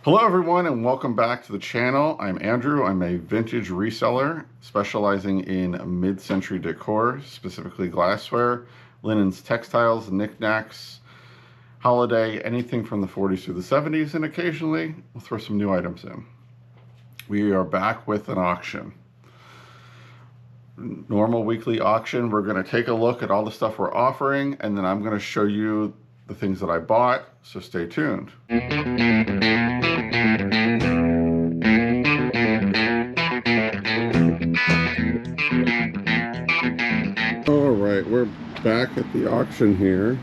Hello everyone and welcome back to the channel. I'm Andrew. I'm a vintage reseller specializing in mid-century decor, specifically glassware, linens, textiles, knickknacks, holiday, anything from the 40s through the 70s, and occasionally we'll throw some new items in. We are back with an auction. Normal weekly auction. We're going to take a look at all the stuff we're offering, and then I'm going to show you the things that I bought, so stay tuned. All right, we're back at the auction here.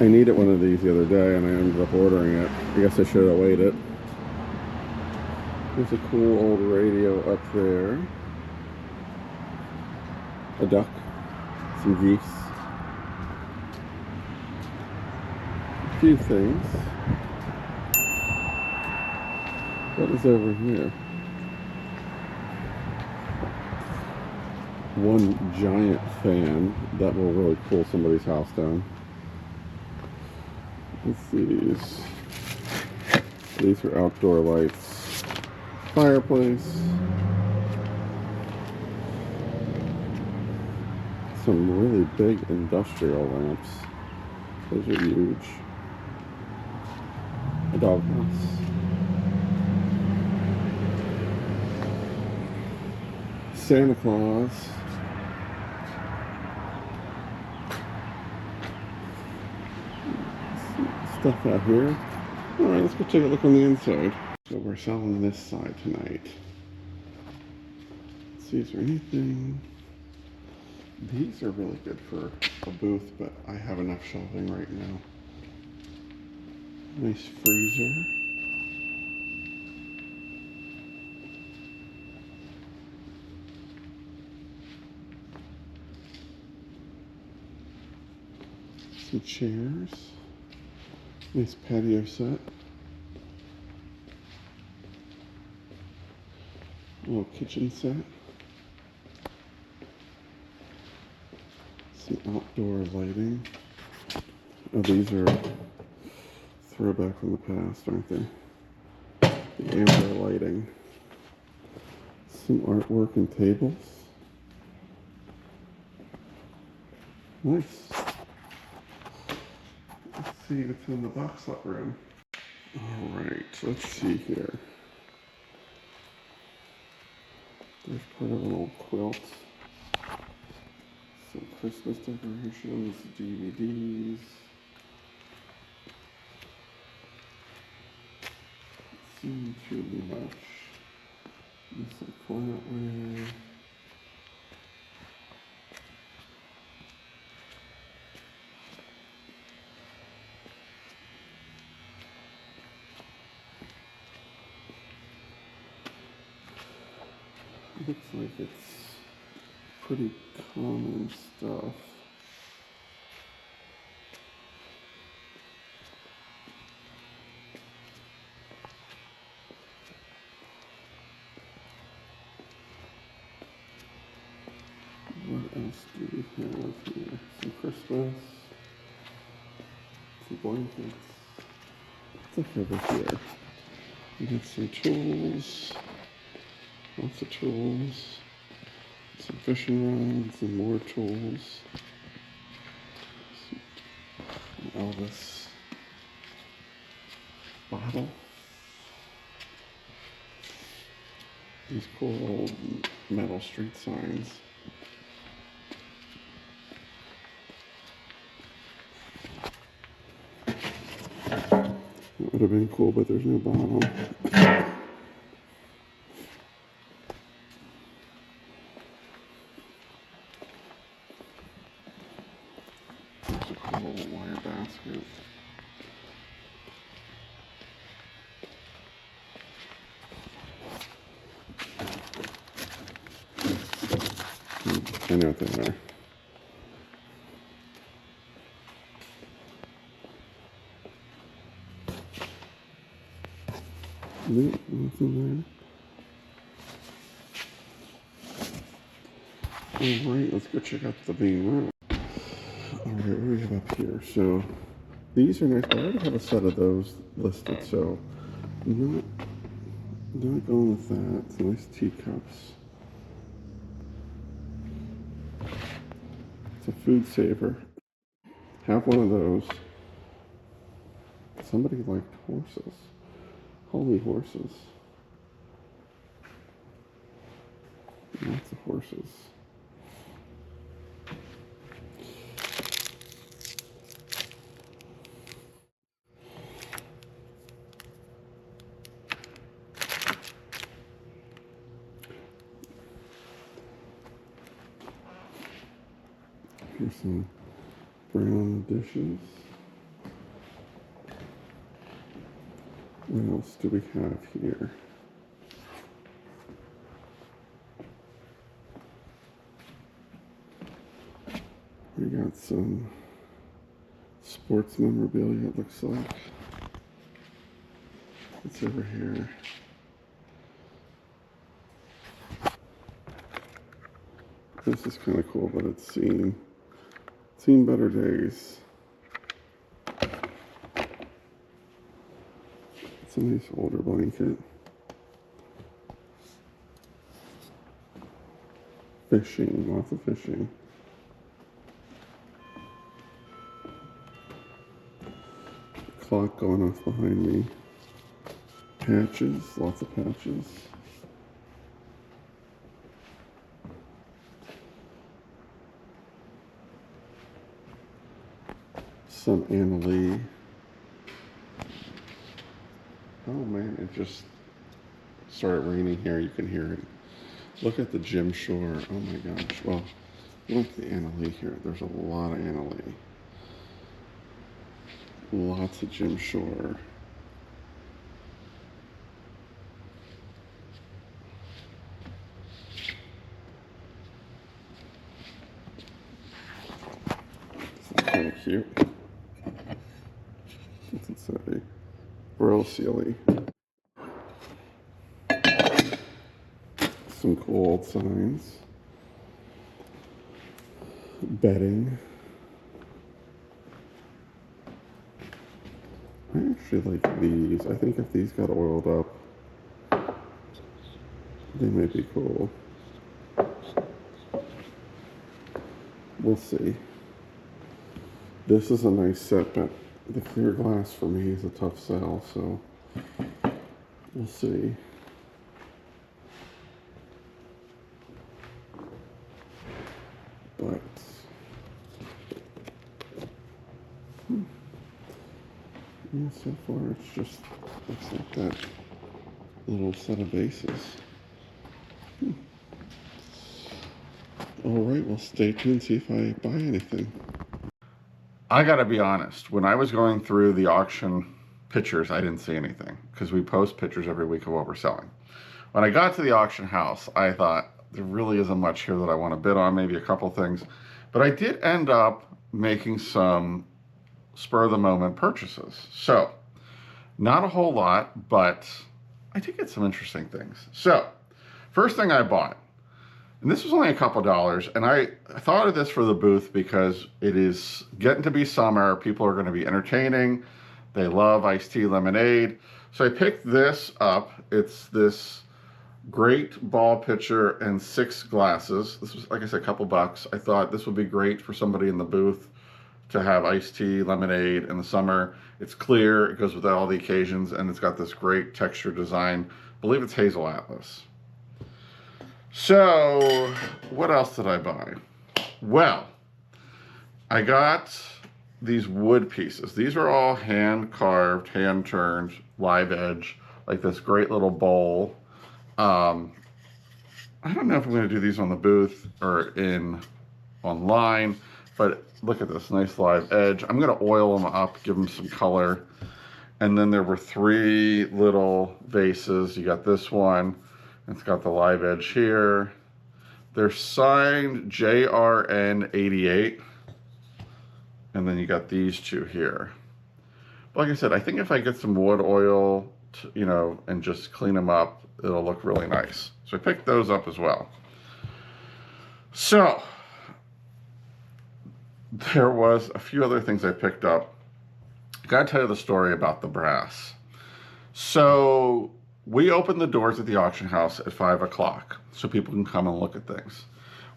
I needed one of these the other day and I ended up ordering it. I guess I should have waited. There's a cool old radio up there. A duck. Some geese. A few things. What is over here? One giant fan that will really cool somebody's house down. Let's see these. These are outdoor lights. Fireplace. Some really big industrial lamps. Those are huge. A doghouse. Santa Claus. Stuff out here. Alright, let's go take a look on the inside. So we're selling this side tonight. Let's see, is there anything? These are really good for a booth, but I have enough shelving right now. Nice freezer. Some chairs. Nice patio set. A little kitchen set. Some outdoor lighting. Oh, these are throwback from the past, aren't they? The amber lighting. Some artwork and tables. Nice. Let's see what's in the box lot room. Alright, let's see here. There's part of an old quilt. Some Christmas decorations, DVDs. Seeing too much. There's some flatware. Looks like it's pretty common stuff. What else do we have here? Some Christmas, some blankets. What's up over here? We got some tools. Lots of tools, some fishing rods and more tools. Some Elvis bottle. These cool old metal street signs. That would have been cool, but there's no bottom. Little wire basket. I know what they are. Nope, nothing there. Alright, let's go check out the main room. Alright, what do we have up here? So, These are nice, but I already have a set of those listed, so not going with that. It's nice teacups. It's a food saver. Have one of those. Somebody liked horses. Holy horses. Lots of horses. Here's some brown dishes. What else do we have here? We got some sports memorabilia, it looks like. It's over here. This is kind of cool, but it's seen better days. It's a nice older blanket. Fishing, lots of fishing. Clock going off behind me. Patches, lots of patches. Some Anna Lee. Oh man, it just started raining here. You can hear it. Look at the Jim Shore. Oh my gosh. Well, look at the Anna Lee here. There's a lot of Anna Lee. Lots of Jim Shore. This is kind of cute. What's it say? Brill Sealy. Some cool old signs. Bedding. I actually like these. I think if these got oiled up, they might be cool. We'll see. This is a nice set, but the clear glass for me is a tough sell, so we'll see. But yeah, so far it's just looks like that little set of vases. All right, well, stay tuned, see if I buy anything. I gotta be honest, when I was going through the auction pictures, I didn't see anything because we post pictures every week of what we're selling. When I got to the auction house, I thought there really isn't much here that I want to bid on, maybe a couple things, but I did end up making some spur of the moment purchases. So not a whole lot, but I did get some interesting things. So first thing I bought, and this was only a couple dollars, and I thought of this for the booth because it is getting to be summer. People are going to be entertaining. They love iced tea lemonade. So I picked this up. It's this great ball pitcher and 6 glasses. This was, like I said, a couple bucks. I thought this would be great for somebody in the booth to have iced tea lemonade in the summer. It's clear, it goes with all the occasions, and it's got this great texture design. I believe it's Hazel Atlas. So, what else did I buy? Well, I got these wood pieces. These are all hand carved, hand turned, live edge, like this great little bowl. I don't know if I'm going to do these on the booth or online, but look at this nice live edge. I'm going to oil them up, give them some color. And then there were 3 little vases. You got this one. It's got the live edge here. They're signed JRN88. And then you got these 2 here. But like I said, I think if I get some wood oil, and just clean them up, it'll look really nice. So I picked those up as well. So there was a few other things I picked up. Gotta tell you the story about the brass. So we open the doors at the auction house at 5 o'clock so people can come and look at things.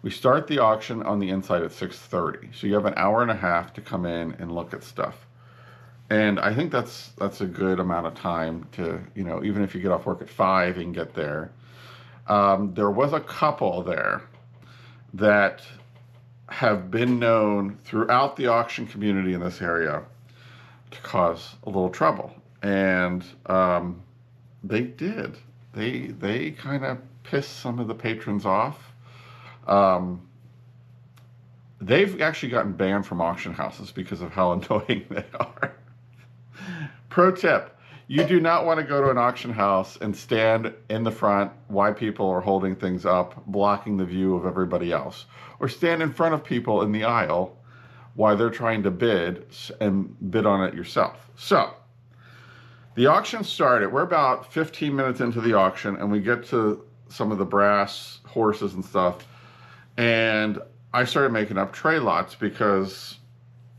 We start the auction on the inside at 6:30. So you have an hour and a half to come in and look at stuff. And I think that's a good amount of time to, even if you get off work at 5, you can get there. There was a couple there that have been known throughout the auction community in this area to cause a little trouble. And they did. They kind of pissed some of the patrons off. They've actually gotten banned from auction houses because of how annoying they are. Pro tip, you do not want to go to an auction house and stand in the front while people are holding things up, blocking the view of everybody else. Or stand in front of people in the aisle while they're trying to bid and bid on it yourself. So, the auction started. We're about 15 minutes into the auction, and we get to some of the brass horses and stuff. And I started making up tray lots because,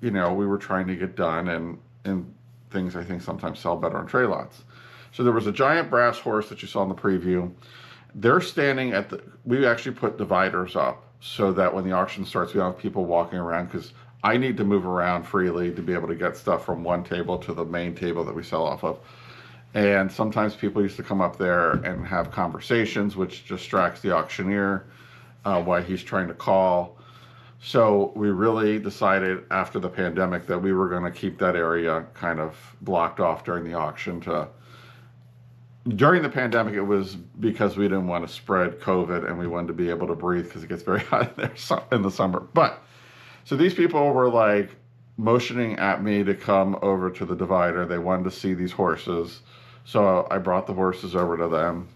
we were trying to get done, and things I think sometimes sell better on tray lots. So there was a giant brass horse that you saw in the preview. They're standing we actually put dividers up so that when the auction starts, we don't have people walking around, because I need to move around freely to be able to get stuff from one table to the main table that we sell off of. And sometimes people used to come up there and have conversations, which distracts the auctioneer while he's trying to call. So we really decided after the pandemic that we were going to keep that area kind of blocked off during the auction. During the pandemic, it was because we didn't want to spread COVID and we wanted to be able to breathe, because it gets very hot in there in the summer. But so these people were like motioning at me to come over to the divider. They wanted to see these horses. So I brought the horses over to them,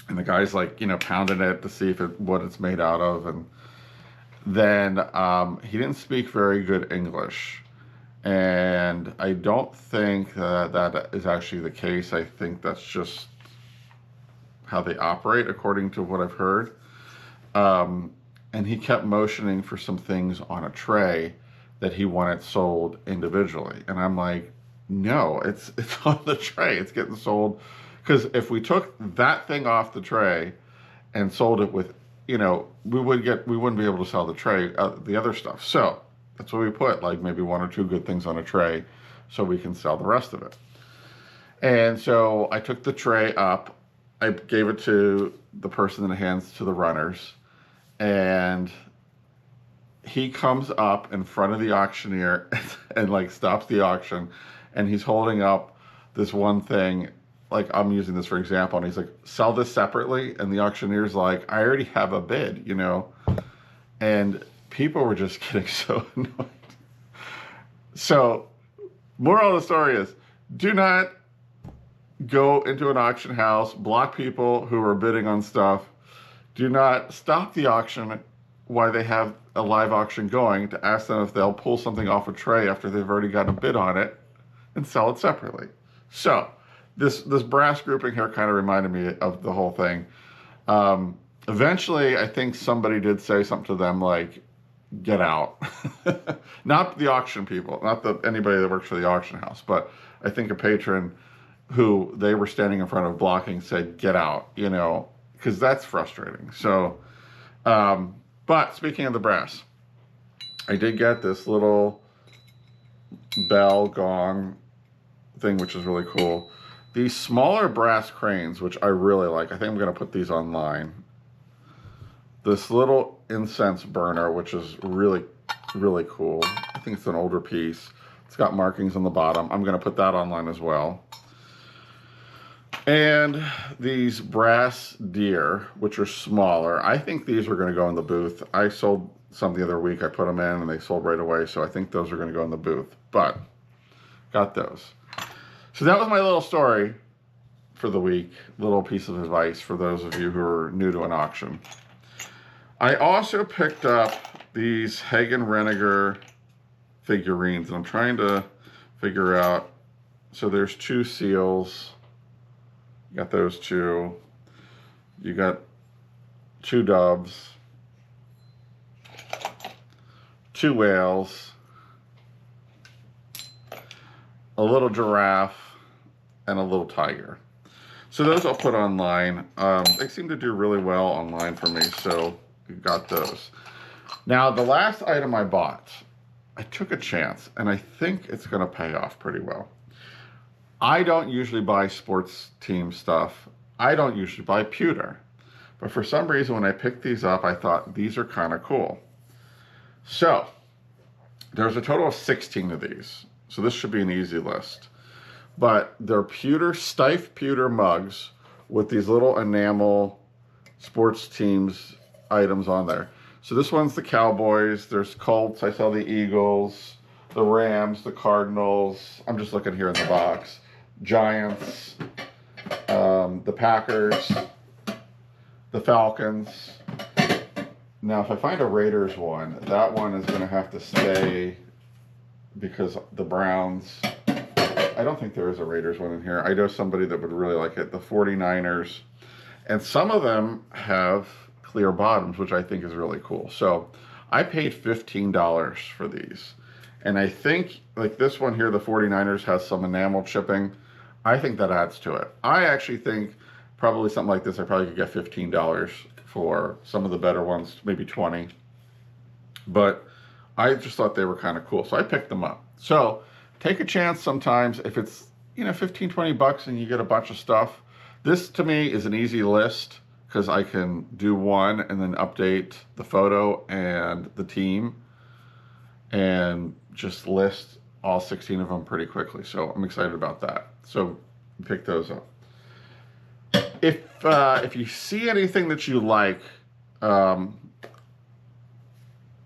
and the guy's like, pounding it to see what it's made out of. And then he didn't speak very good English. And I don't think that is actually the case. I think that's just how they operate, according to what I've heard. And he kept motioning for some things on a tray that he wanted sold individually. And I'm like, no, it's on the tray. It's getting sold. Because if we took that thing off the tray and sold it with, we wouldn't be able to sell the tray, the other stuff. So that's what we put, like maybe one or two good things on a tray so we can sell the rest of it. And so I took the tray up. I gave it to the person that hands to the runners. And he comes up in front of the auctioneer and like stops the auction, and he's holding up this one thing, like I'm using this for example, and he's like, sell this separately. And the auctioneer's like, I already have a bid, and people were just getting so annoyed. So moral of the story is, do not go into an auction house, block people who are bidding on stuff. Do not stop the auction while they have a live auction going to ask them if they'll pull something off a tray after they've already got a bid on it and sell it separately. So this brass grouping here kind of reminded me of the whole thing. Eventually, I think somebody did say something to them like, get out. Not the auction people, not anybody that works for the auction house, but I think a patron who they were standing in front of blocking said, get out, because that's frustrating. So, but speaking of the brass, I did get this little bell gong thing, which is really cool. These smaller brass cranes, which I really like. I think I'm going to put these online. This little incense burner, which is really, really cool. I think it's an older piece. It's got markings on the bottom. I'm going to put that online as well. And these brass deer, which are smaller. I think these are going to go in the booth. I sold some the other week. I put them in and they sold right away. So I think those are going to go in the booth. But got those. So that was my little story for the week. Little piece of advice for those of you who are new to an auction. I also picked up these Hagen Reniger figurines. And I'm trying to figure out. So there's 2 seals. You got those 2. You got 2 doves, 2 whales, a little giraffe, and a little tiger. So those I'll put online. They seem to do really well online for me, so we got those. Now, the last item I bought, I took a chance, and I think it's going to pay off pretty well. I don't usually buy sports team stuff. I don't usually buy pewter. But for some reason, when I picked these up, I thought these are kind of cool. So, there's a total of 16 of these. So this should be an easy list. But they're pewter, Steiff pewter mugs with these little enamel sports teams items on there. So this one's the Cowboys. There's Colts. I saw the Eagles, the Rams, the Cardinals. I'm just looking here in the box. Giants, the Packers, the Falcons. Now, if I find a Raiders one, that one is going to have to stay because the Browns. I don't think there is a Raiders one in here. I know somebody that would really like it. The 49ers. And some of them have clear bottoms, which I think is really cool. So I paid $15 for these. And I think, like this one here, the 49ers has some enamel chipping. I think that adds to it. I actually think probably something like this, I probably could get $15 for some of the better ones, maybe 20. But I just thought they were kind of cool. So I picked them up. So take a chance sometimes if it's, 15, 20 bucks and you get a bunch of stuff. This to me is an easy list because I can do one and then update the photo and the team and just list all 16 of them pretty quickly. So I'm excited about that. So pick those up. If you see anything that you like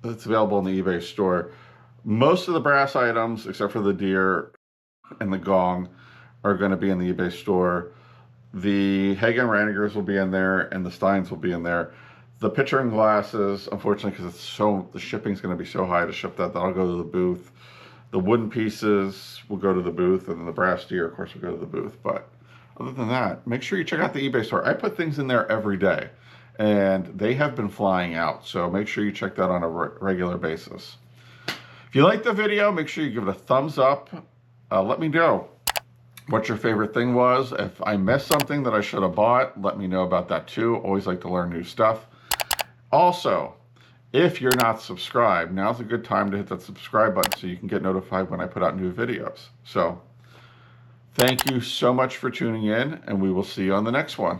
that's available in the eBay store, most of the brass items, except for the deer and the gong, are going to be in the eBay store. The Hagen Ranigers will be in there, and the Steins will be in there. The pitcher and glasses, unfortunately, because the shipping's going to be so high to ship that'll go to the booth. The wooden pieces will go to the booth, and then the brass deer, of course, will go to the booth. But other than that, make sure you check out the eBay store. I put things in there every day, and they have been flying out. So make sure you check that on a regular basis. If you like the video, make sure you give it a thumbs up. Let me know what your favorite thing was. If I missed something that I should have bought, let me know about that too. Always like to learn new stuff. Also, if you're not subscribed, now's a good time to hit that subscribe button so you can get notified when I put out new videos. So, thank you so much for tuning in, and we will see you on the next one.